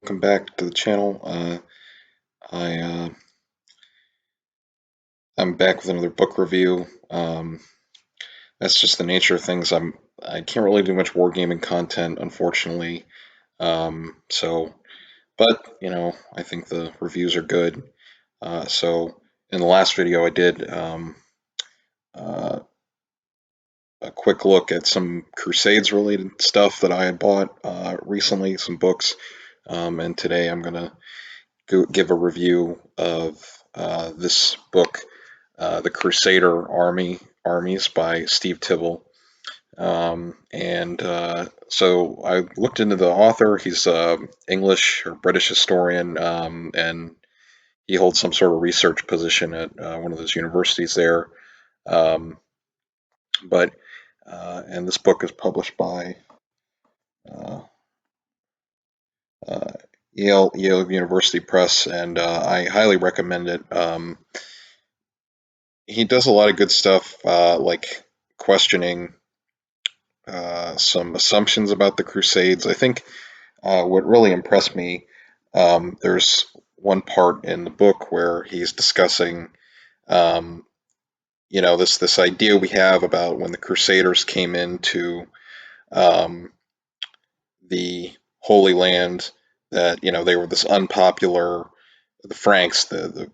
welcome back to the channel. I I'm back with another book review. That's just the nature of things. I can't really do much wargaming content, unfortunately. So, but I think the reviews are good. So in the last video, I did uh, a quick look at some Crusades related stuff that I had bought recently, some books, and today I'm gonna give a review of this book, The Crusader Armies by Steve Tibble. So I looked into the author. He's an English or British historian, and he holds some sort of research position at one of those universities there. Um, but and this book is published by uh, uh, Yale University Press, and I highly recommend it. He does a lot of good stuff, like questioning some assumptions about the Crusades. I think what really impressed me, there's one part in the book where he's discussing, um, this idea we have about when the Crusaders came into um, the Holy Land, that they were this unpopular, the Franks, the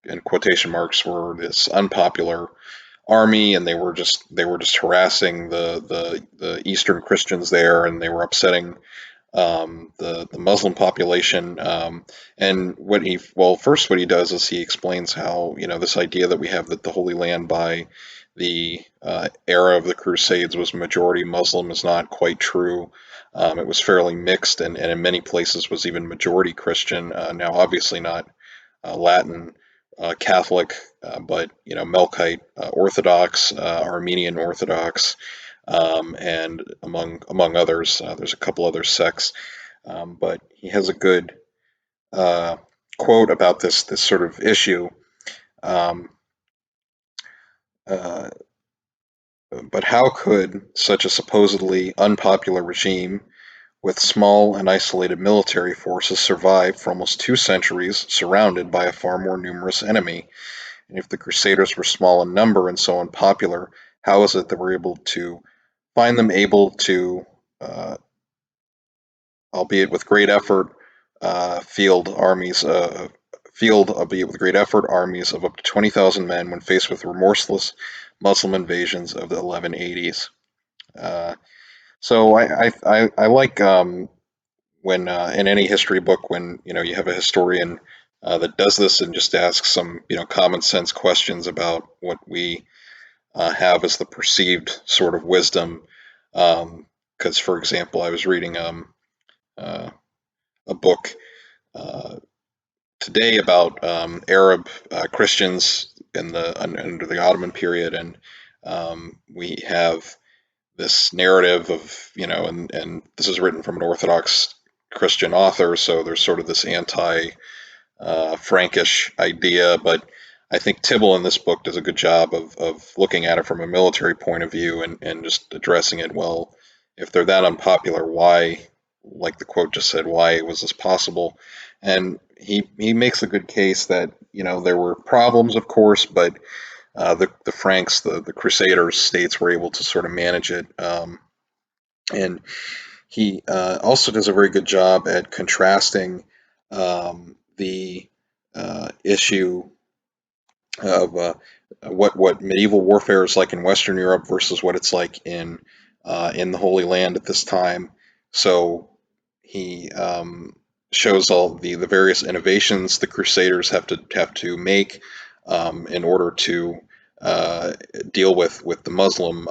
in quotation marks, were this unpopular army, and they were just harassing the Eastern Christians there, and they were upsetting the Muslim population. And first what he does is he explains how this idea that we have that the Holy Land by the era of the Crusades was majority Muslim is not quite true. It was fairly mixed, and in many places was even majority Christian. Now, obviously not Latin Catholic, but Melkite Orthodox, Armenian Orthodox, and among others. There's a couple other sects, but he has a good uh, quote about this sort of issue. Um, uh, but how could such a supposedly unpopular regime with small and isolated military forces survive for almost 2 centuries surrounded by a far more numerous enemy? And if the Crusaders were small in number and so unpopular, how is it that we're able to find them able to, uh, albeit with great effort, albeit with great effort, armies of up to 20,000 men when faced with remorseless Muslim invasions of the 1180s? Uh, so I like when in any history book, when you have a historian that does this and just asks some common sense questions about what we have as the perceived sort of wisdom. Because, for example, I was reading uh, a book uh, today about Arab Christians under the Ottoman period, and we have this narrative of and this is written from an Orthodox Christian author, so there's sort of this anti Frankish idea, but I think Tibble in this book does a good job of looking at it from a military point of view, and just addressing it. Well, if they're that unpopular, why, like the quote just said, why was this possible? And he makes a good case that there were problems, of course, but the Franks, the Crusaders states were able to sort of manage it. And he also does a very good job at contrasting the issue of what medieval warfare is like in Western Europe versus what it's like in the Holy Land at this time. So he shows all the various innovations the Crusaders have to make in order to uh, deal with the Muslim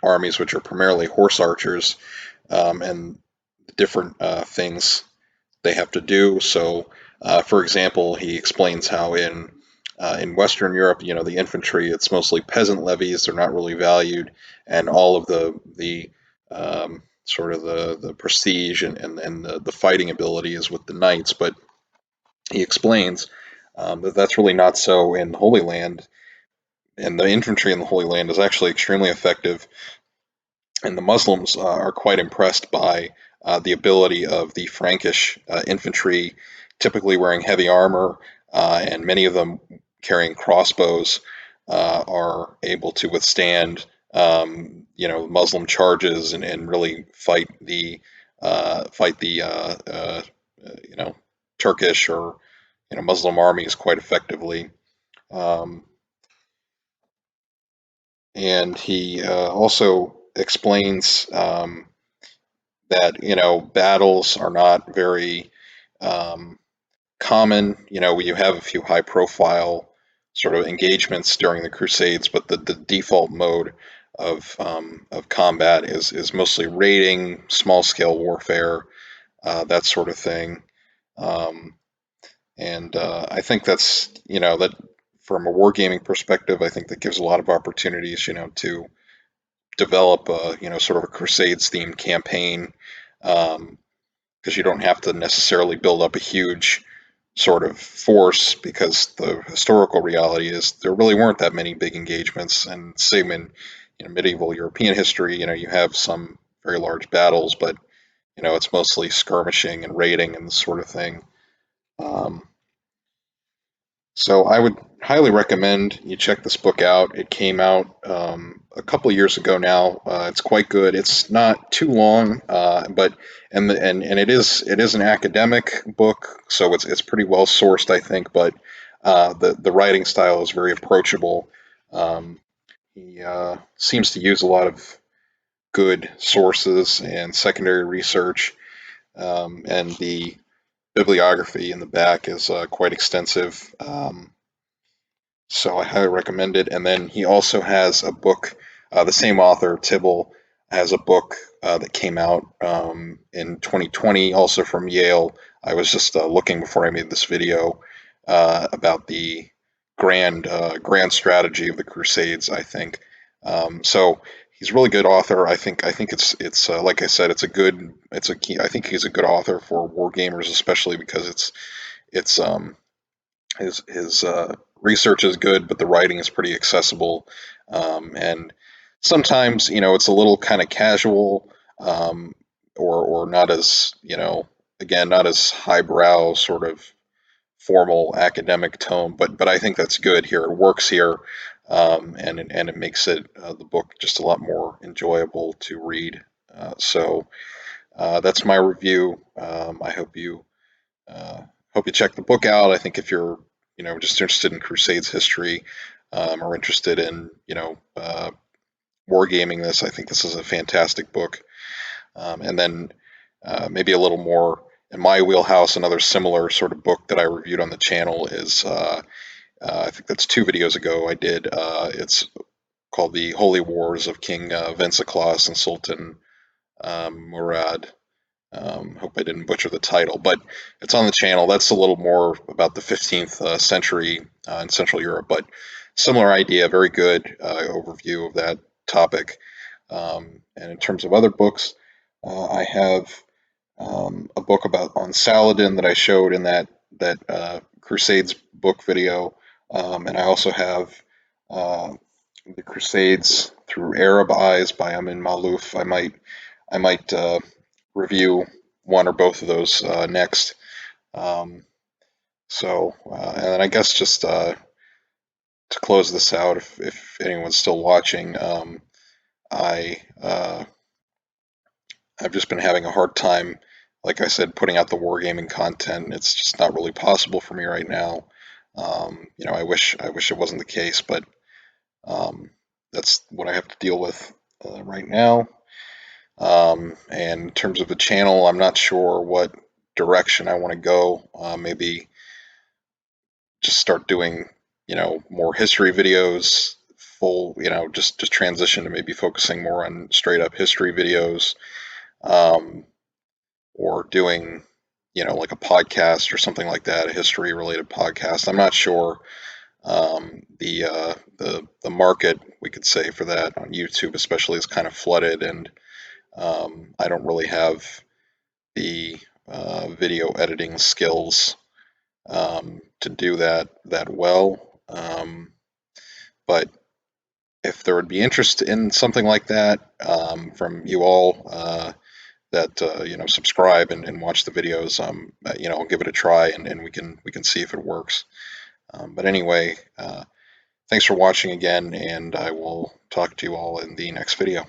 armies, which are primarily horse archers, and the different things they have to do. So, for example, he explains how in Western Europe, the infantry, it's mostly peasant levies; they're not really valued, and all of the sort of the prestige and the fighting ability is with the knights. But he explains that that's really not so in the Holy Land, and the infantry in the Holy Land is actually extremely effective, and the Muslims are quite impressed by the ability of the Frankish infantry, typically wearing heavy armor, and many of them carrying crossbows, are able to withstand Muslim charges and really fight the you know Turkish or Muslim armies quite effectively. Um, and he also explains that battles are not very um, common. You have a few high-profile sort of engagements during the Crusades, but the default mode of combat is mostly raiding, small-scale warfare, that sort of thing. Um, and I think that's that from a wargaming perspective, I think that gives a lot of opportunities, to develop a sort of a Crusades themed campaign, because you don't have to necessarily build up a huge sort of force, because the historical reality is there really weren't that many big engagements. And same in medieval European history, you have some very large battles, but it's mostly skirmishing and raiding and this sort of thing. Um, So I would highly recommend you check this book out. It came out a couple of years ago now. It's quite good. It's not too long, but and it is an academic book, so it's pretty well sourced, I think. But the writing style is very approachable. He seems to use a lot of good sources and secondary research, and the bibliography in the back is quite extensive. So I highly recommend it. And then he also has a book. The same author, Tibble, has a book that came out in 2020, also from Yale. I was just looking before I made this video about the grand strategy of the Crusades, I think. So he's a really good author. I think it's like I said, it's a good it's a key. I think he's a good author for war gamers, especially because it's his research is good, but the writing is pretty accessible. And sometimes, it's a little kind of casual, or not as, again, not as highbrow, sort of formal academic tone. But I think that's good here. It works here, and it makes the book just a lot more enjoyable to read. So that's my review. I uh, hope you check the book out. I think if you're, just interested in Crusades history, or interested in, wargaming this, I think this is a fantastic book. And then maybe a little more in my wheelhouse, another similar sort of book that I reviewed on the channel is, I think that's 2 videos ago I did. It's called The Holy Wars of King Wenceslas and Sultan Murad. Hope I didn't butcher the title, but it's on the channel. That's a little more about the 15th century in Central Europe, but similar idea, very good overview of that topic. And in terms of other books, I have a book about on Saladin that I showed in that Crusades book video, and I also have uh, the Crusades through Arab Eyes by Amin Malouf. I might review one or both of those next. Um, and then I guess just to close this out, if anyone's still watching, I I've just been having a hard time, like I said, putting out the wargaming content. It's just not really possible for me right now. I wish it wasn't the case, but um, that's what I have to deal with right now. And in terms of the channel, I'm not sure what direction I want to go. Maybe just start doing, more history videos, full, just transition to maybe focusing more on straight up history videos, um, or doing, like a podcast or something like that, a history related podcast. I'm not sure. The market, we could say, for that on YouTube especially is kind of flooded, and I don't really have the video editing skills to do that well. But if there would be interest in something like that from you all, that subscribe and watch the videos, I'll give it a try, and we can see if it works. But anyway, thanks for watching again, and I will talk to you all in the next video.